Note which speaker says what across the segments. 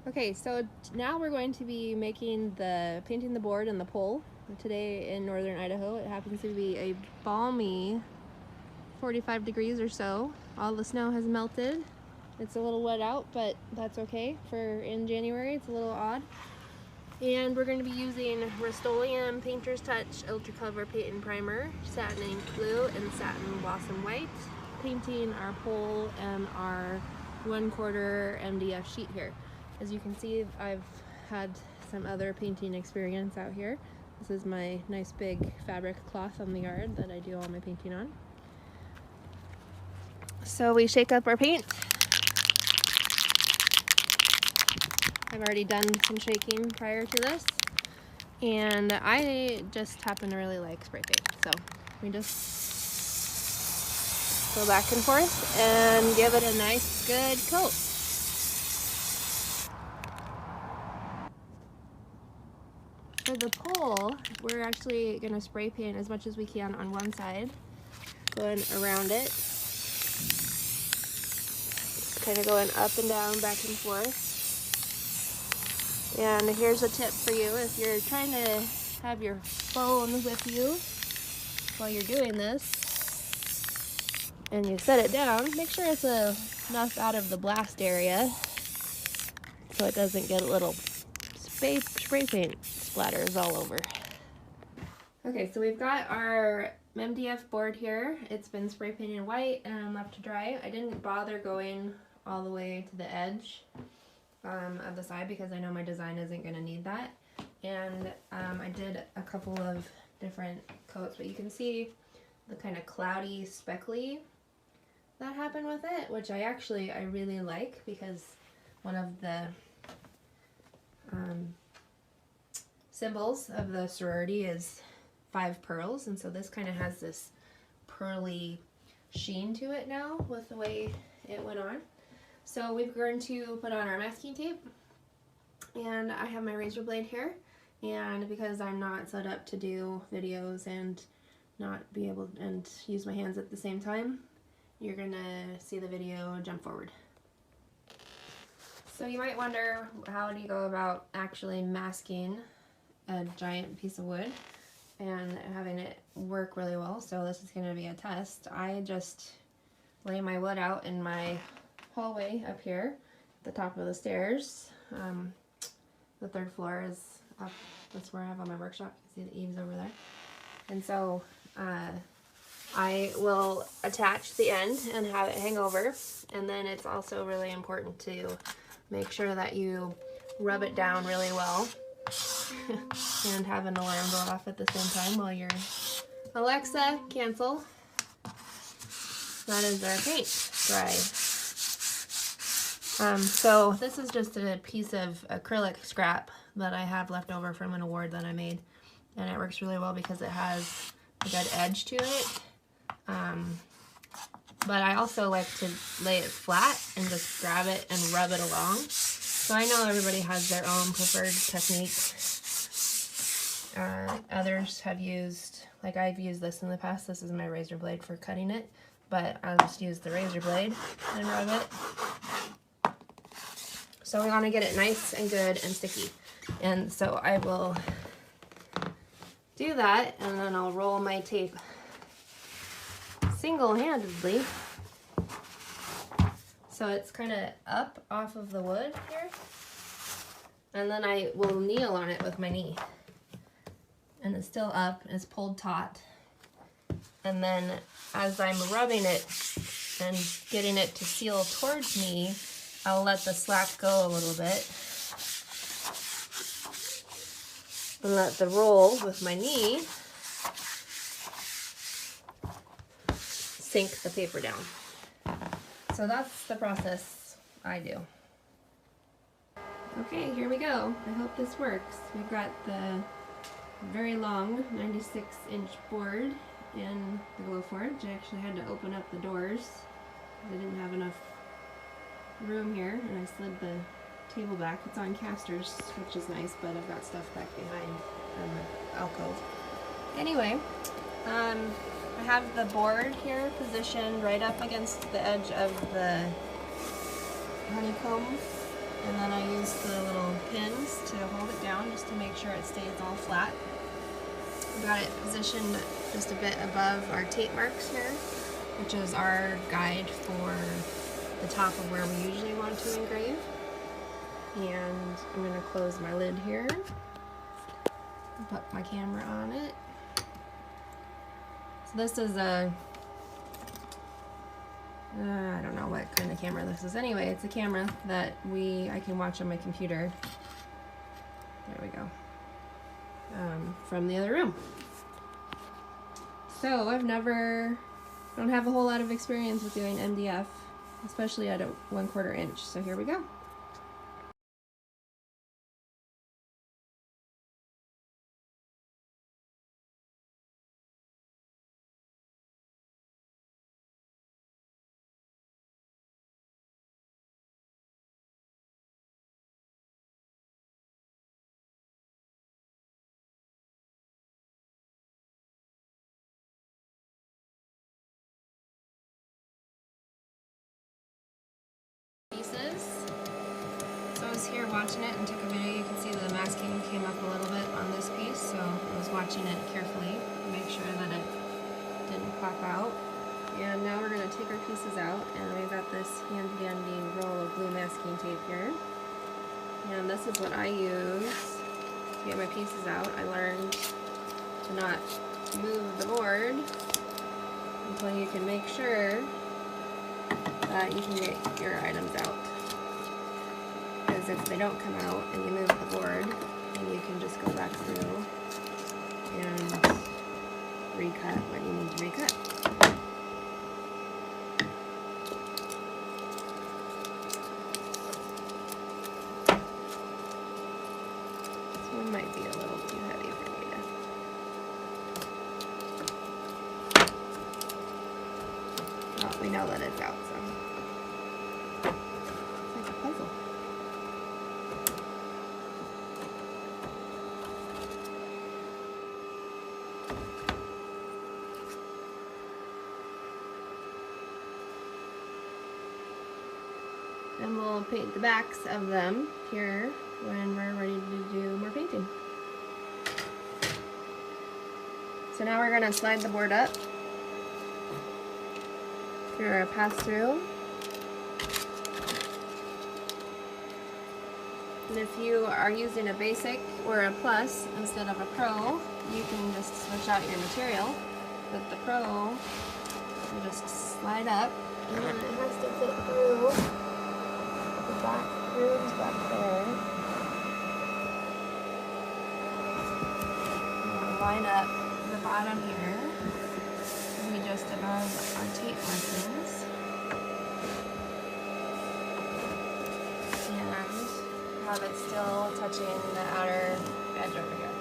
Speaker 1: Okay, so now we're going to be painting the board and the pole. Today in northern Idaho, it happens to be a balmy 45 degrees or so. All the snow has melted. It's a little wet out, but that's okay for in January. It's a little odd. And we're going to be using Rust-Oleum Painter's Touch Ultra Cover Paint and Primer, Satin Ink Blue, and Satin Blossom White, painting our pole and our 1/4 MDF sheet here. As you can see, I've had some other painting experience out here. This is my nice big fabric cloth on the yard that I do all my painting on. So we shake up our paint. I've already done some shaking prior to this, and I just happen to really like spray paint, so we just go back and forth and give it a nice good coat. For the pole, we're actually going to spray paint as much as we can on one side, going around it, kind of going up and down, back and forth. And here's a tip for you: if you're trying to have your phone with you while you're doing this, and you set it down, make sure it's enough out of the blast area so it doesn't get a little spray paint splatters all over. Okay, so we've got our MDF board here. It's been spray painted white and left to dry. I didn't bother going all the way to the edge of the side because I know my design isn't going to need that. And I did a couple of different coats, but you can see the kind of cloudy, speckly that happened with it, which I really like, because one of the symbols of the sorority is 5 pearls, and so this kind of has this pearly sheen to it now with the way it went on. So we're going to put on our masking tape, and I have my razor blade here, and because I'm not set up to do videos and not be able to use my hands at the same time, you're gonna see the video jump forward. So you might wonder, how do you go about actually masking a giant piece of wood and having it work really well? So this is going to be a test. I just lay my wood out in my hallway up here at the top of the stairs. The 3rd floor is up. That's where I have all my workshop. You can see the eaves over there. And so I will attach the end and have it hang over. And then it's also really important to make sure that you rub it down really well and have an alarm go off at the same time while you're... Alexa, cancel. That is our paint dry. So this is just a piece of acrylic scrap that I have left over from an award that I made, and it works really well because it has a good edge to it. But I also like to lay it flat and just grab it and rub it along. So I know everybody has their own preferred technique. Others have used, like I've used this in the past. This is my razor blade for cutting it, but I'll just use the razor blade and rub it. So we want to get it nice and good and sticky. And so I will do that, and then I'll roll my tape single-handedly. So it's kind of up off of the wood here. And then I will kneel on it with my knee. And it's still up, and it's pulled taut. And then as I'm rubbing it and getting it to seal towards me, I'll let the slack go a little bit. And let the roll with my knee sink the paper down. So that's the process I do. Okay, here we go. I hope this works. We've got the very long 96-inch board in the Glowforge. I actually had to open up the doors because I didn't have enough room here, and I slid the table back. It's on casters, which is nice, but I've got stuff back behind in the alcove. Anyway, I have the board here positioned right up against the edge of the honeycomb and then I use the little pins to hold it down just to make sure it stays all flat. I've got it positioned just a bit above our tape marks here, which is our guide for the top of where we usually want to engrave. And I'm going to close my lid here and put my camera on it. So this is a, I don't know what kind of camera this is. Anyway, it's a camera that I can watch on my computer. There we go. From the other room. So I don't have a whole lot of experience with doing MDF, especially at a 1/4 inch. So here we go. So I was here watching it and took a video. You can see the masking came up a little bit on this piece, so I was watching it carefully to make sure that it didn't pop out. And now we're going to take our pieces out, and we've got this handy roll of glue masking tape here. And this is what I use to get my pieces out. I learned to not move the board until you can make sure that you can get your items out. Because if they don't come out and you move the board, then you can just go back through and recut what you need to recut. This one might be a little too heavy for me to... Well, we know that it's out, so... It's like a puzzle. And we'll paint the backs of them here when we're ready to do more painting. So now we're going to slide the board up through our pass-through. And if you are using a basic or a plus instead of a pro, you can just switch out your material. But the pro, you just slide up, and then it has to fit through the back grooves back there. And we'll line up the bottom here, be just above our tape markings, and have it still touching the outer edge over here.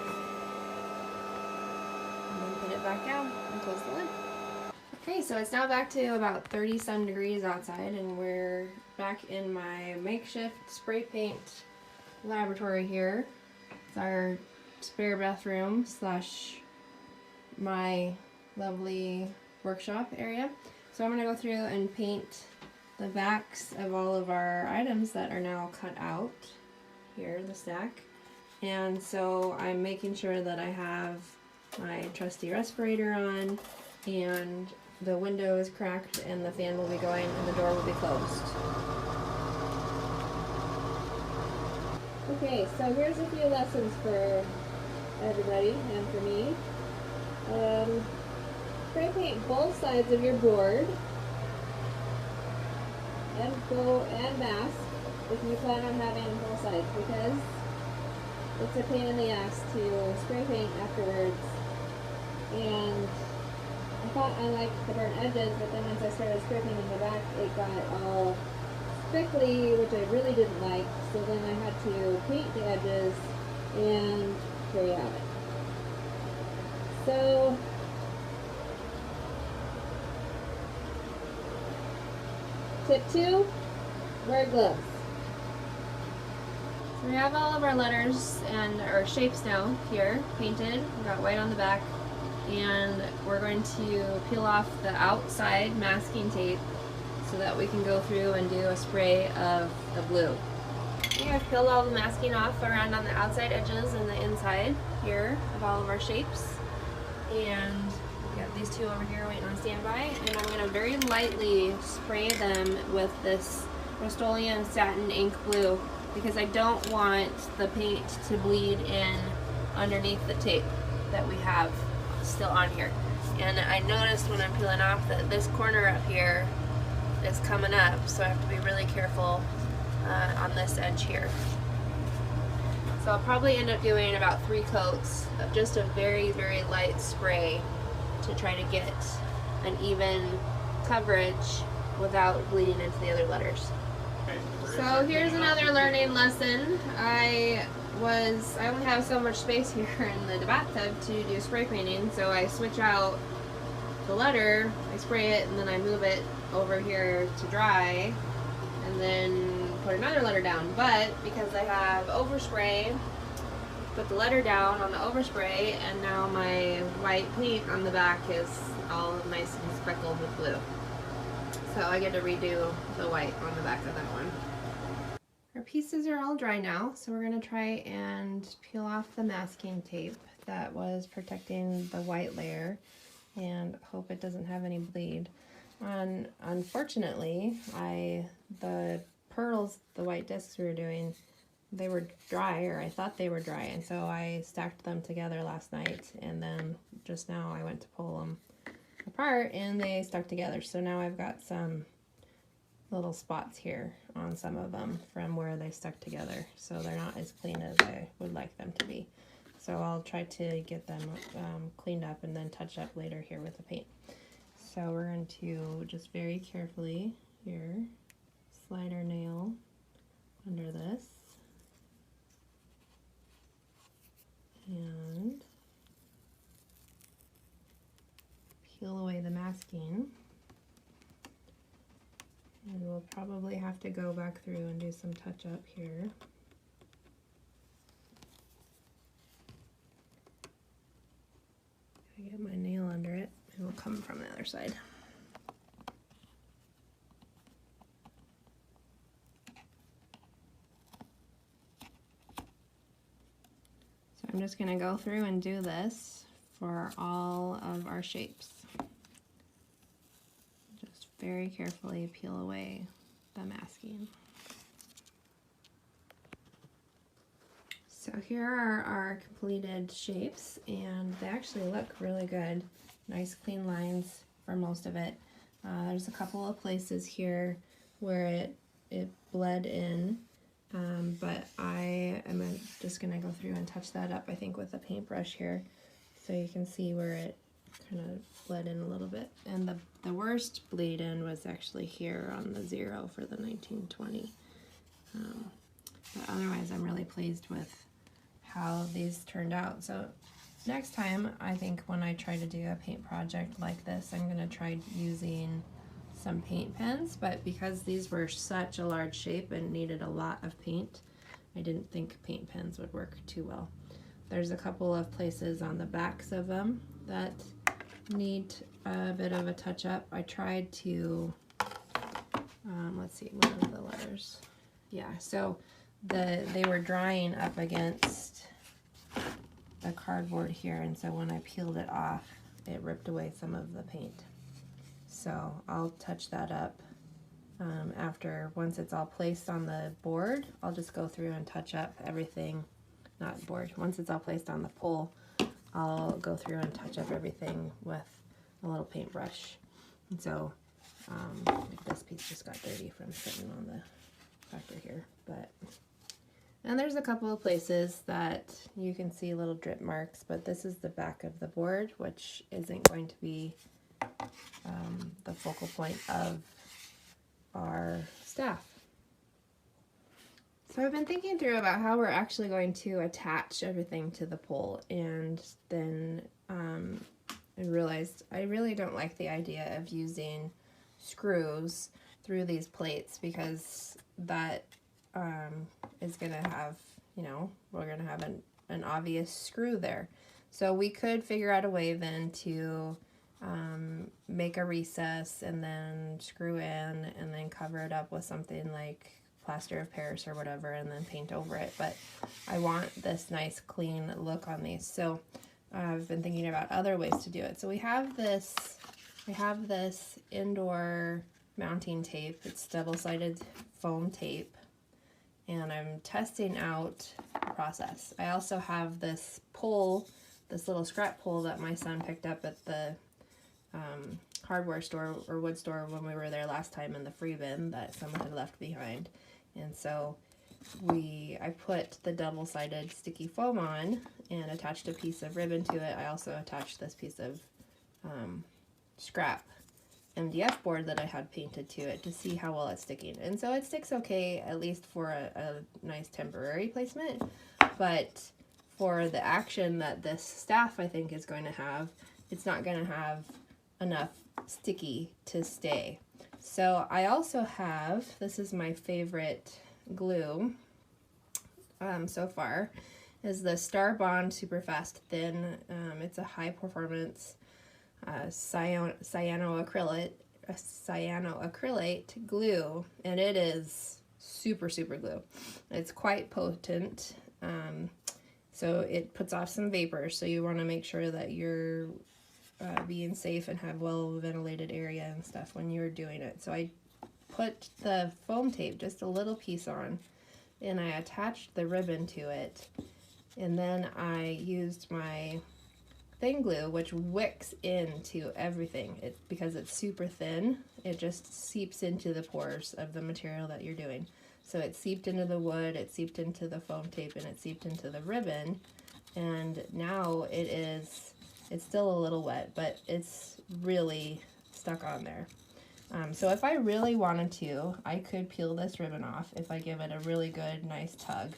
Speaker 1: And then put it back down and close the lid. Okay, so it's now back to about 30-some degrees outside, and we're back in my makeshift spray paint laboratory here. It's our spare bathroom slash my lovely workshop area. So I'm going to go through and paint the backs of all of our items that are now cut out here, the stack. And so I'm making sure that I have my trusty respirator on, and the window is cracked, and the fan will be going, and the door will be closed. Okay, so here's a few lessons for everybody and for me. Spray paint both sides of your board, and mask if you plan on having both sides, because it's a pain in the ass to spray paint afterwards. And I thought I liked the burnt edges, but then once I started spray painting the back, it got all prickly, which I really didn't like. So then I had to paint the edges and carry out it. So tip 2, wear gloves. So we have all of our letters and our shapes now here painted. We've got white on the back, and we're going to peel off the outside masking tape so that we can go through and do a spray of the blue. Okay, I've peeled all the masking off around on the outside edges and the inside here of all of our shapes. And we got these two over here waiting on standby. And I'm going to very lightly spray them with this Rust-Oleum Satin Ink Blue because I don't want the paint to bleed in underneath the tape that we have still on here. And I noticed when I'm peeling off that this corner up here is coming up, so I have to be really careful on this edge here. So I'll probably end up doing about 3 coats of just a very, very light spray to try to get an even coverage without bleeding into the other letters. So here's another learning lesson. I only have so much space here in the bathtub to do spray painting, so I switch out the letter, I spray it, and then I move it over here to dry, and then put another letter down. But because I have overspray, put the letter down on the overspray, and now my white paint on the back is all nice and speckled with blue. So I get to redo the white on the back of that one. Our pieces are all dry now, so we're going to try and peel off the masking tape that was protecting the white layer and hope it doesn't have any bleed. Unfortunately, the pearls, the white discs we were doing, they were dry, or I thought they were dry, and so I stacked them together last night, and then just now I went to pull them apart and they stuck together. So now I've got some little spots here on some of them from where they stuck together, so they're not as clean as I would like them to be. So I'll try to get them cleaned up and then touch up later here with the paint. So we're going to just very carefully here slide our nail under this and peel away the masking. And we'll probably have to go back through and do some touch up here. I get my nail under it, and we'll come from the other side. So I'm just going to go through and do this for all of our shapes. Just very carefully peel away the masking. So here are our completed shapes, and they actually look really good. Nice clean lines for most of it. There's a couple of places here where it bled in, but I am just going to go through and touch that up, I think, with a paintbrush here, so you can see where it kind of bled in a little bit. And the worst bleed in was actually here on the 0 for the 1920. But otherwise, I'm really pleased with how these turned out. So next time, I think when I try to do a paint project like this, I'm going to try using some paint pens, but because these were such a large shape and needed a lot of paint, I didn't think paint pens would work too well. There's a couple of places on the backs of them that need a bit of a touch up. I tried to, let's see, what are the letters? Yeah, so they were drying up against the cardboard here, and so when I peeled it off, it ripped away some of the paint. So I'll touch that up once it's all placed on the board. I'll just go through and touch up everything, not board, once it's all placed on the pole, I'll go through and touch up everything with a little paintbrush. And so this piece just got dirty from sitting on the factor here, and there's a couple of places that you can see little drip marks, but this is the back of the board, which isn't going to be the focal point of our staff. So I've been thinking through about how we're actually going to attach everything to the pole, and then I realized I really don't like the idea of using screws through these plates, because that is going to have, we're going to have an obvious screw there. So we could figure out a way then to make a recess and then screw in and then cover it up with something like plaster of Paris or whatever and then paint over it, but I want this nice clean look on these. So I've been thinking about other ways to do it. So we have this indoor mounting tape. It's double-sided foam tape, and I'm testing out the process. I also have this pole, this little scrap pole that my son picked up at the hardware store or wood store when we were there last time in the free bin that someone had left behind. And so I put the double-sided sticky foam on and attached a piece of ribbon to it. I also attached this piece of scrap MDF board that I had painted to it to see how well it's sticking. And so it sticks okay, at least for a nice temporary placement, but for the action that this staff I think is going to have, it's not going to have enough sticky to stay. So I also have, this is my favorite glue so far, is the Star Bond Super Fast Thin. It's a high performance cyanoacrylate glue, and it is super glue. It's quite potent, so it puts off some vapor, so you want to make sure that you're being safe and have well ventilated area and stuff when you're doing it. So I put the foam tape, just a little piece on, and I attached the ribbon to it, and then I used my thin glue, which wicks into everything. Because it's super thin, it just seeps into the pores of the material that you're doing. So it seeped into the wood, it seeped into the foam tape, and it seeped into the ribbon, and now it's still a little wet, but it's really stuck on there. So if I really wanted to, I could peel this ribbon off if I give it a really good, nice tug,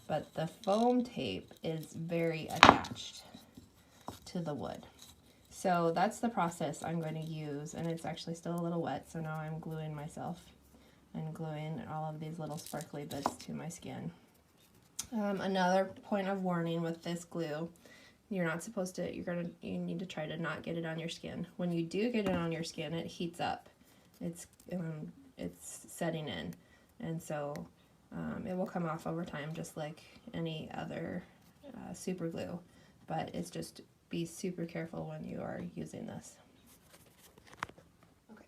Speaker 1: but the foam tape is very attached to the wood. So that's the process I'm going to use, and it's actually still a little wet, so now I'm gluing myself and gluing all of these little sparkly bits to my skin. Another point of warning with this glue, you're not supposed to, you need to try to not get it on your skin. When you do get it on your skin, it heats up. It's setting in, and so it will come off over time just like any other super glue, but it's just be super careful when you are using this. Okay,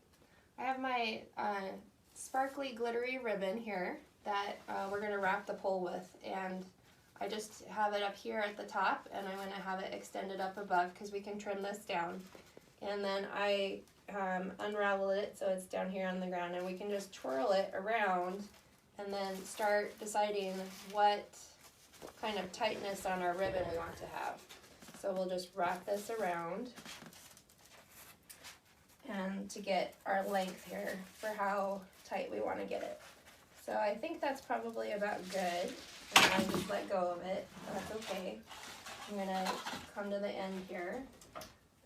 Speaker 1: I have my sparkly glittery ribbon here that we're going to wrap the pole with, and I just have it up here at the top, and I'm going to have it extended up above because we can trim this down. And then I unravel it so it's down here on the ground, and we can just twirl it around and then start deciding what kind of tightness on our ribbon we want to have. So we'll just wrap this around and to get our length here for how tight we want to get it. So I think that's probably about good. And I just let go of it. That's okay. I'm going to come to the end here,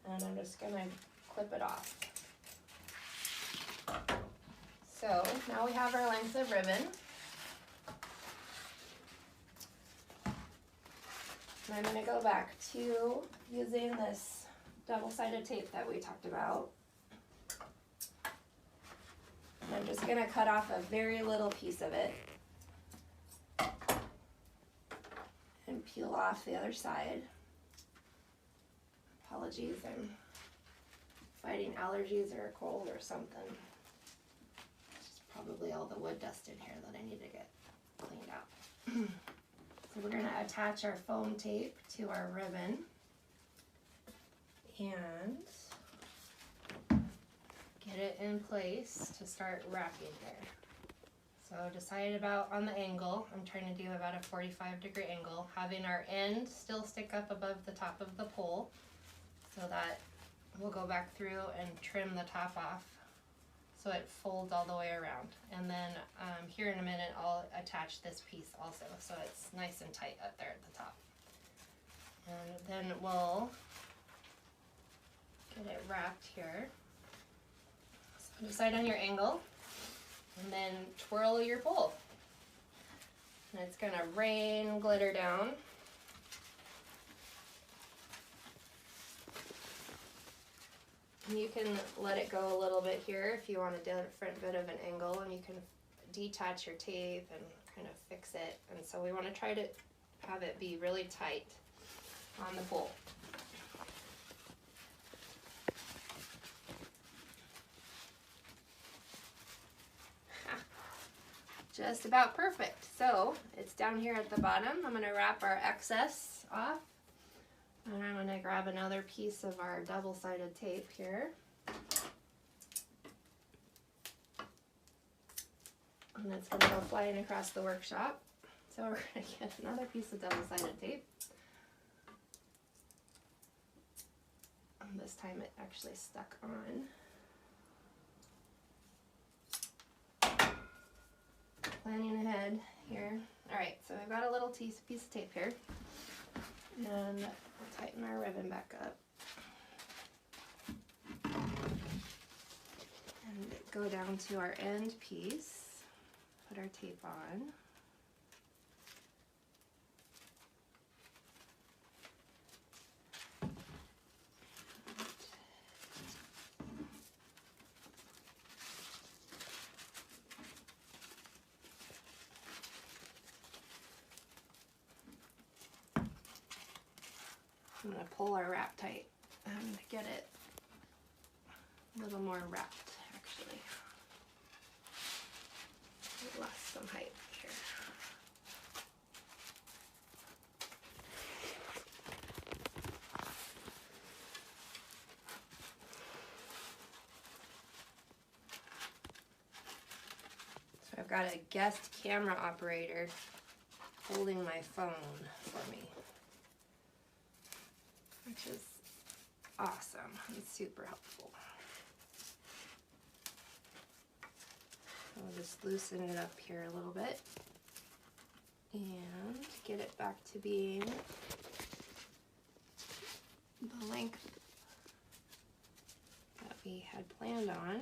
Speaker 1: and I'm just going to clip it off. So now we have our length of ribbon. And I'm going to go back to using this double-sided tape that we talked about. And I'm just going to cut off a very little piece of it and peel off the other side. Apologies, I'm fighting allergies or a cold or something. It's probably all the wood dust in here that I need to get cleaned out. So we're going to attach our foam tape to our ribbon and get it in place to start wrapping here. So decided about on the angle. I'm trying to do about a 45-degree angle, having our end still stick up above the top of the pole so that we'll go back through and trim the top off so it folds all the way around. And then here in a minute I'll attach this piece also so it's nice and tight up there at the top. And then we'll get it wrapped here. So decide on your angle and then twirl your pole. And it's gonna rain glitter down. And you can let it go a little bit here if you want a different bit of an angle, and you can detach your tape and kind of fix it. And so we want to try to have it be really tight on the pole. Just about perfect. So it's down here at the bottom. I'm going to wrap our excess off. And I'm going to grab another piece of our double-sided tape here. And it's going to go flying across the workshop. So we're going to get another piece of double-sided tape. And this time it actually stuck on. Planning ahead here. Alright, so I've got a little piece of tape here. And we'll tighten our ribbon back up. And go down to our end piece. Put our tape on. I'm going to pull our wrap tight and get it a little more wrapped, actually. We lost some height here. So I've got a guest camera operator holding my phone for me, which is awesome and super helpful. So I'll just loosen it up here a little bit and get it back to being the length that we had planned on.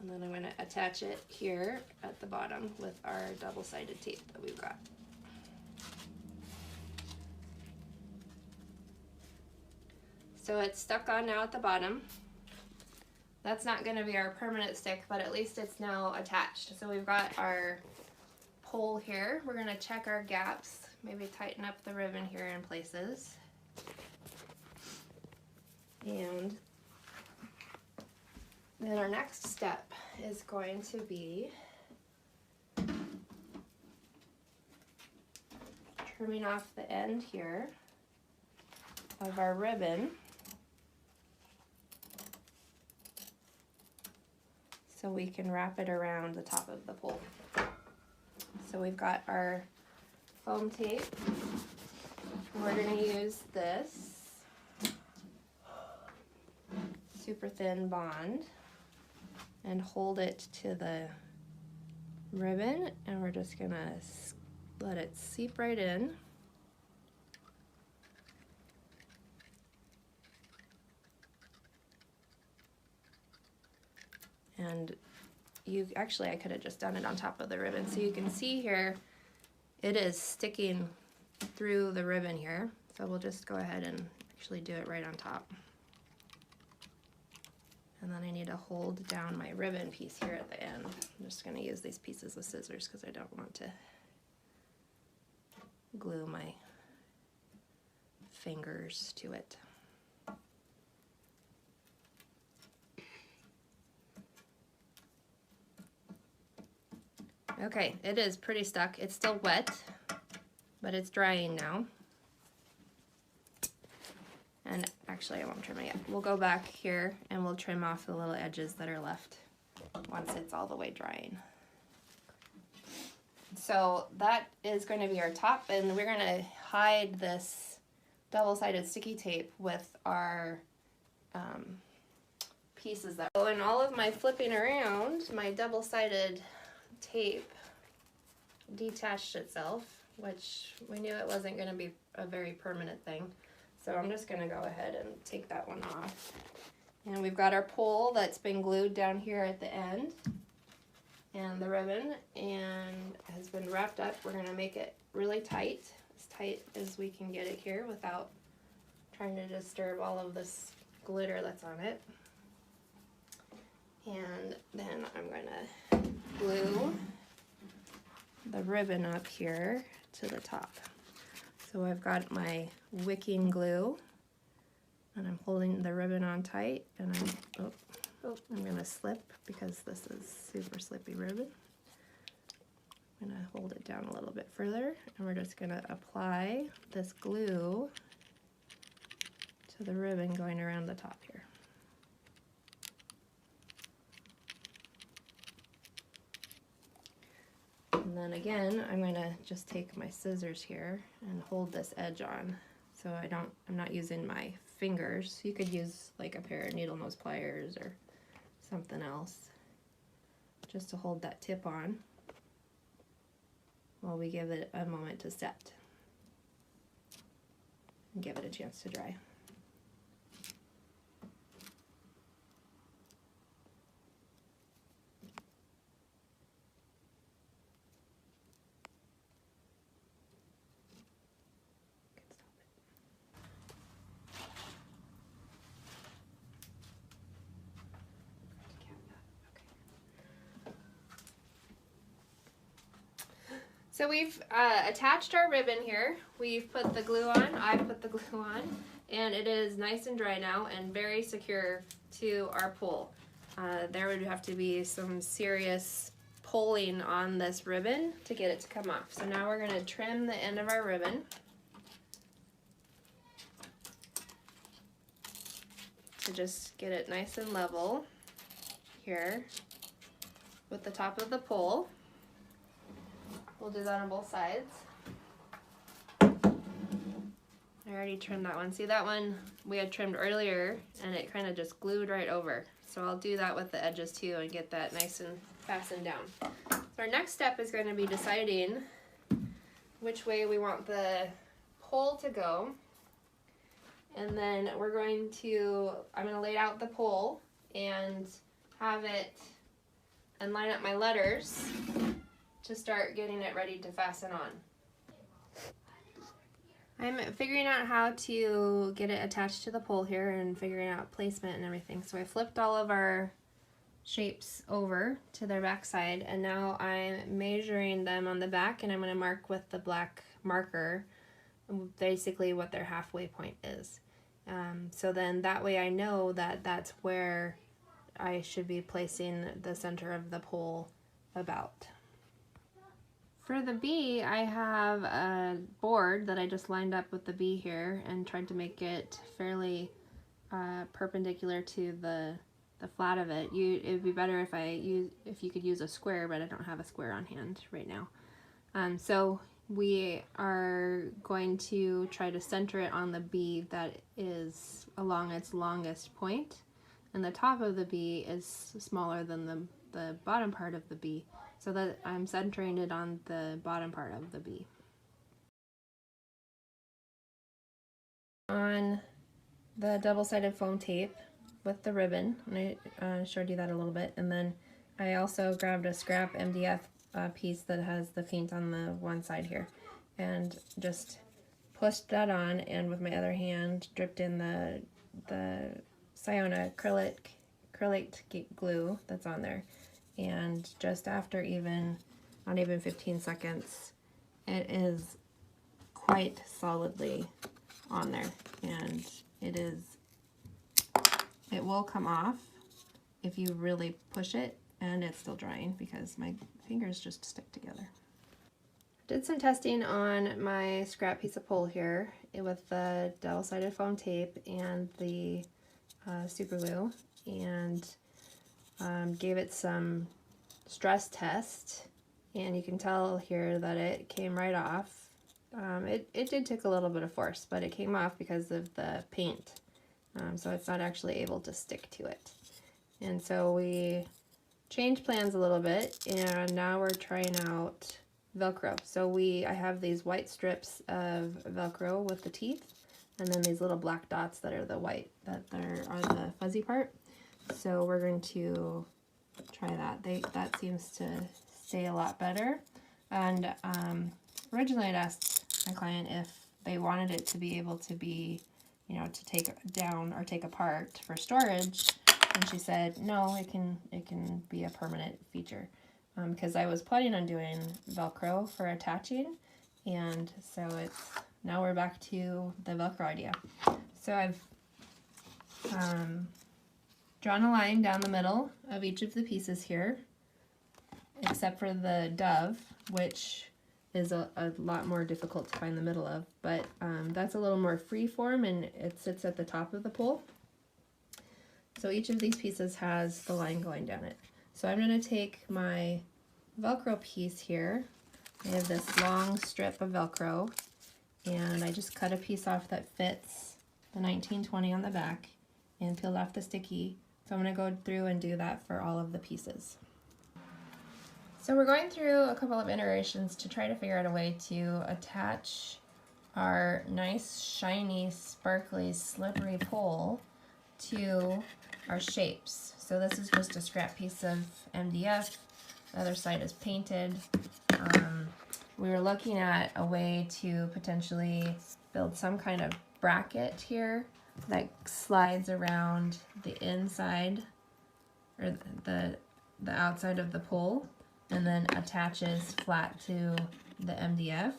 Speaker 1: And then I'm going to attach it here at the bottom with our double-sided tape that we've got. So it's stuck on now at the bottom. That's not going to be our permanent stick, but at least it's now attached. So we've got our pole here. We're going to check our gaps, maybe tighten up the ribbon here in places. And then our next step is going to be trimming off the end here of our ribbon so we can wrap it around the top of the pole. So we've got our foam tape. We're going to use this super thin bond and hold it to the ribbon, and we're just going to let it seep right in. And I could have just done it on top of the ribbon. So you can see here, it is sticking through the ribbon here. So we'll just go ahead and actually do it right on top. And then I need to hold down my ribbon piece here at the end. I'm just going to use these pieces of scissors because I don't want to glue my fingers to it. Okay, it is pretty stuck. It's still wet, but it's drying now. And actually I won't trim it yet. We'll go back here and we'll trim off the little edges that are left once it's all the way drying. So that is going to be our top, and we're going to hide this double-sided sticky tape with our pieces that. So in all of my flipping around, my double-sided tape detached itself, which we knew it wasn't going to be a very permanent thing. So I'm just going to go ahead and take that one off. And we've got our pole that's been glued down here at the end, and the ribbon, and has been wrapped up. We're going to make it really tight as we can get it here without trying to disturb all of this glitter that's on it. And then I'm going to glue the ribbon up here to the top. So I've got my wicking glue, and I'm holding the ribbon on tight, and I'm gonna slip because this is super slippy ribbon. I'm gonna hold it down a little bit further, and we're just gonna apply this glue to the ribbon going around the top here. And then again, I'm gonna just take my scissors here and hold this edge on, so I'm not using my fingers. You could use like a pair of needle nose pliers or something else, just to hold that tip on while we give it a moment to set and give it a chance to dry. So we've attached our ribbon here. We've put the glue on. I've put the glue on, and it is nice and dry now and very secure to our pole. There would have to be some serious pulling on this ribbon to get it to come off. So now we're going to trim the end of our ribbon to just get it nice and level here with the top of the pole. We'll do that on both sides. I already trimmed that one. See, that one we had trimmed earlier and it kind of just glued right over. So I'll do that with the edges too and get that nice and fastened down. So our next step is going to be deciding which way we want the pole to go. And then I'm going to lay out the pole and have it and line up my letters to start getting it ready to fasten on. I'm figuring out how to get it attached to the pole here and figuring out placement and everything. So I flipped all of our shapes over to their back side, and now I'm measuring them on the back, and I'm going to mark with the black marker basically what their halfway point is. So then that way I know that that's where I should be placing the center of the pole about. For the bee, I have a board that I just lined up with the bee here and tried to make it fairly perpendicular to the flat of it. It would be better if you could use a square, but I don't have a square on hand right now. So we are going to try to center it on the bee that is along its longest point, and the top of the bee is smaller than the bottom part of the bee, so that I'm centering it on the bottom part of the bee. On the double-sided foam tape with the ribbon, and I showed you that a little bit, and then I also grabbed a scrap MDF piece that has the paint on the one side here, and just pushed that on, and with my other hand dripped in the Siona acrylic glue that's on there. And just after not even 15 seconds, it is quite solidly on there, and it will come off if you really push it, and it's still drying because my fingers just stick together. Did some testing on my scrap piece of pole here with the double-sided foam tape and the super glue, and gave it some stress test, and you can tell here that it came right off. It did take a little bit of force, but it came off because of the paint, so it's not actually able to stick to it. And so we changed plans a little bit, and now we're trying out Velcro. So I have these white strips of Velcro with the teeth, and then these little black dots that are the white, that are the fuzzy part. So we're going to try that. That seems to stay a lot better. And originally I'd asked my client if they wanted it to be able to be, to take down or take apart for storage, and she said no, it can be a permanent feature. because I was planning on doing Velcro for attaching, and so now we're back to the Velcro idea. So I've drawn a line down the middle of each of the pieces here, except for the dove, which is a lot more difficult to find the middle of, but that's a little more free form and it sits at the top of the pole. So each of these pieces has the line going down it. So I'm going to take my Velcro piece here. I have this long strip of Velcro, and I just cut a piece off that fits the 1920 on the back and peeled off the sticky. So I'm going to go through and do that for all of the pieces. So we're going through a couple of iterations to try to figure out a way to attach our nice, shiny, sparkly, slippery pole to our shapes. So this is just a scrap piece of MDF. The other side is painted. We were looking at a way to potentially build some kind of bracket here that slides around the inside or the outside of the pole and then attaches flat to the MDF.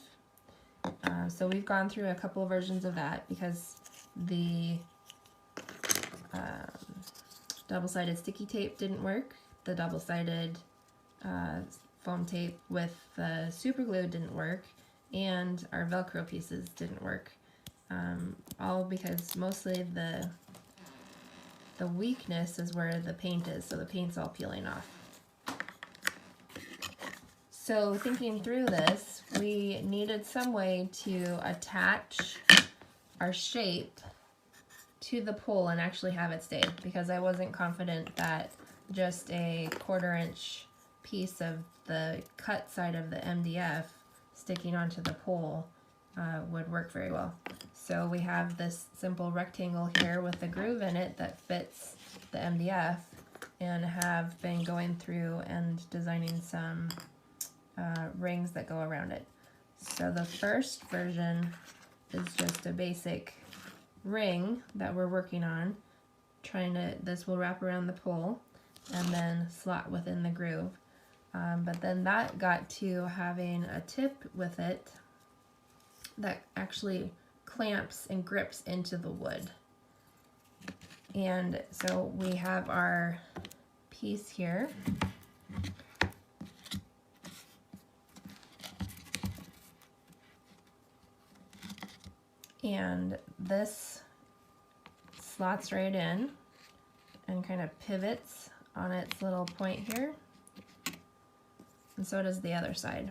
Speaker 1: So we've gone through a couple of versions of that because the double-sided sticky tape didn't work. The double-sided foam tape with the super glue didn't work, and our Velcro pieces didn't work. All because mostly the weakness is where the paint is, so the paint's all peeling off. So thinking through this, we needed some way to attach our shape to the pole and actually have it stay, because I wasn't confident that just a 1/4 inch piece of the cut side of the MDF sticking onto the pole would work very well. So we have this simple rectangle here with a groove in it that fits the MDF, and have been going through and designing some rings that go around it. So the first version is just a basic ring that we're working on. This will wrap around the pole and then slot within the groove. But then that got to having a tip with it that actually clamps and grips into the wood. And so we have our piece here. And this slots right in and kind of pivots on its little point here. And so does the other side.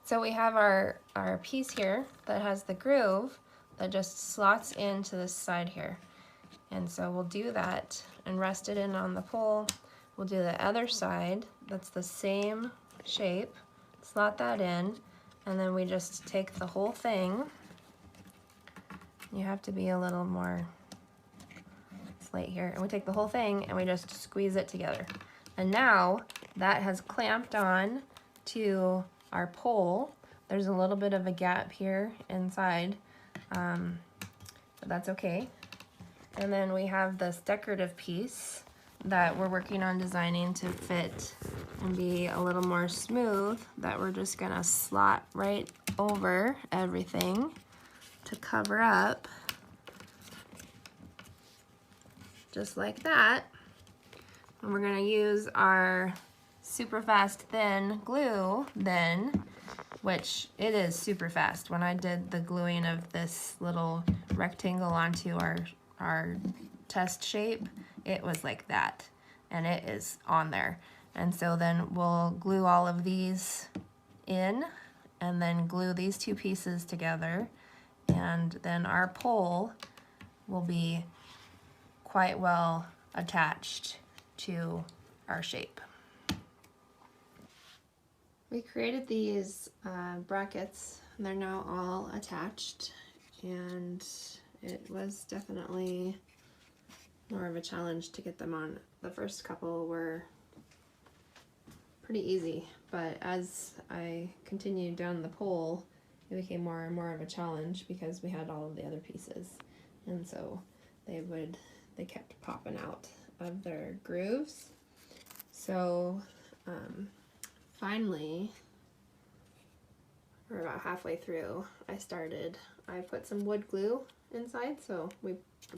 Speaker 1: So we have our piece here that has the groove that just slots into this side here. And so we'll do that and rest it in on the pole. We'll do the other side that's the same shape, slot that in, and then we just take the whole thing. You have to be a little more slight here. And we take the whole thing and we just squeeze it together. And now that has clamped on to our pole. There's a little bit of a gap here inside, but that's okay. And then we have this decorative piece that we're working on designing to fit and be a little more smooth, that we're just gonna slot right over everything to cover up, just like that. And we're gonna use our super fast thin glue then, which it is super fast. When I did the gluing of this little rectangle onto our test shape, it was like that, and it is on there. And so then we'll glue all of these in and then glue these two pieces together, and then our pole will be quite well attached to our shape. We created these brackets, and they're now all attached, and it was definitely more of a challenge to get them on. The first couple were pretty easy, but as I continued down the pole, it became more and more of a challenge because we had all of the other pieces, and so they would they kept popping out of their grooves. So finally, or about halfway through, I put some wood glue inside, so we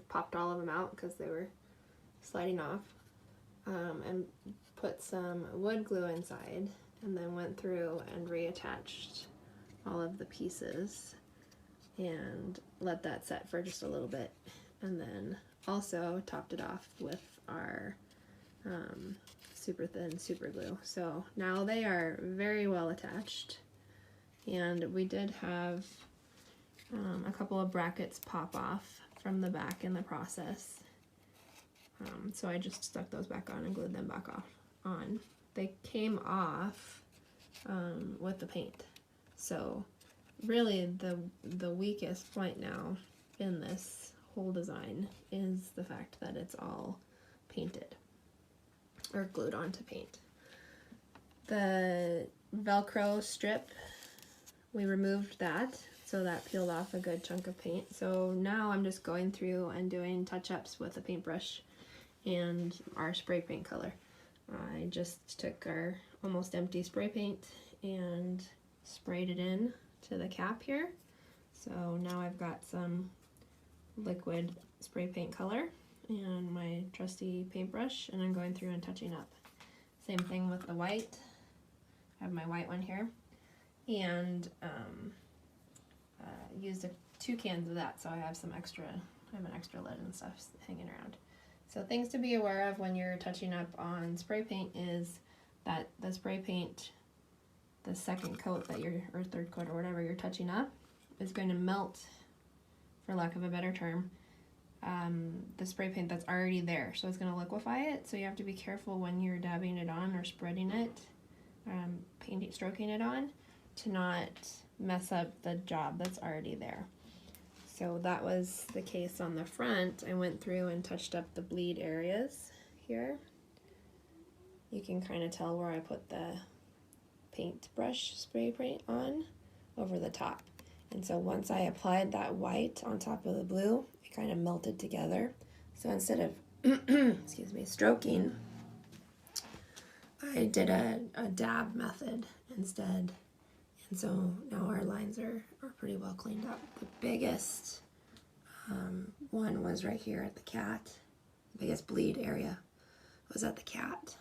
Speaker 1: popped all of them out because they were sliding off, and put some wood glue inside, and then went through and reattached all of the pieces and let that set for just a little bit, and then also topped it off with our super thin super glue. So now they are very well attached, and we did have a couple of brackets pop off from the back in the process, so I just stuck those back on and glued them back on. They came off with the paint, so really the weakest point now in this whole design is the fact that it's all painted or glued onto paint. The Velcro strip, we removed that, so that peeled off a good chunk of paint. So now I'm just going through and doing touch-ups with a paintbrush and our spray paint color. I just took our almost empty spray paint and sprayed it in to the cap here. So now I've got some liquid spray paint color and my trusty paintbrush, and I'm going through and touching up. Same thing with the white. I have my white one here, and used 2 cans of that, so I have some extra. I have an extra lid and stuff hanging around. So things to be aware of when you're touching up on spray paint is that the spray paint, the second coat that you're, or third coat or whatever you're touching up, is going to melt, for lack of a better term, the spray paint that's already there. So it's going to liquefy it, so you have to be careful when you're dabbing it on or spreading it, stroking it on, to not mess up the job that's already there. So that was the case on the front. I went through and touched up the bleed areas here. You can kind of tell where I put the paintbrush spray paint on over the top. And so once I applied that white on top of the blue, it kind of melted together. So instead of excuse me, stroking, I did a dab method instead. And so now our lines are pretty well cleaned up. The biggest one was right here at the cat. The biggest bleed area was at the cat.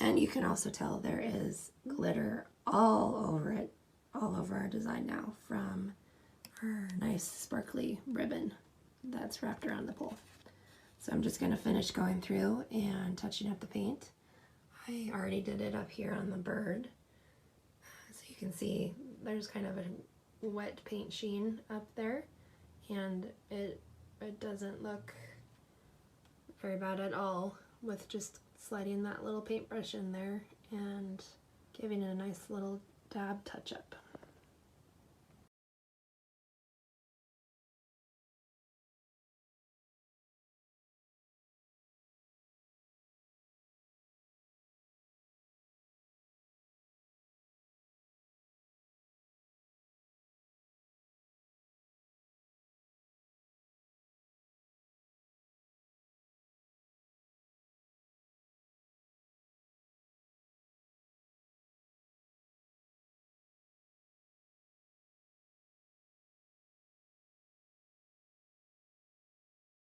Speaker 1: And you can also tell there is glitter all over it, all over our design now, from our nice sparkly ribbon that's wrapped around the pole. So I'm just going to finish going through and touching up the paint. I already did it up here on the bird. So you can see there's kind of a wet paint sheen up there, and it doesn't look very bad at all with just sliding that little paintbrush in there and giving it a nice little dab touch up.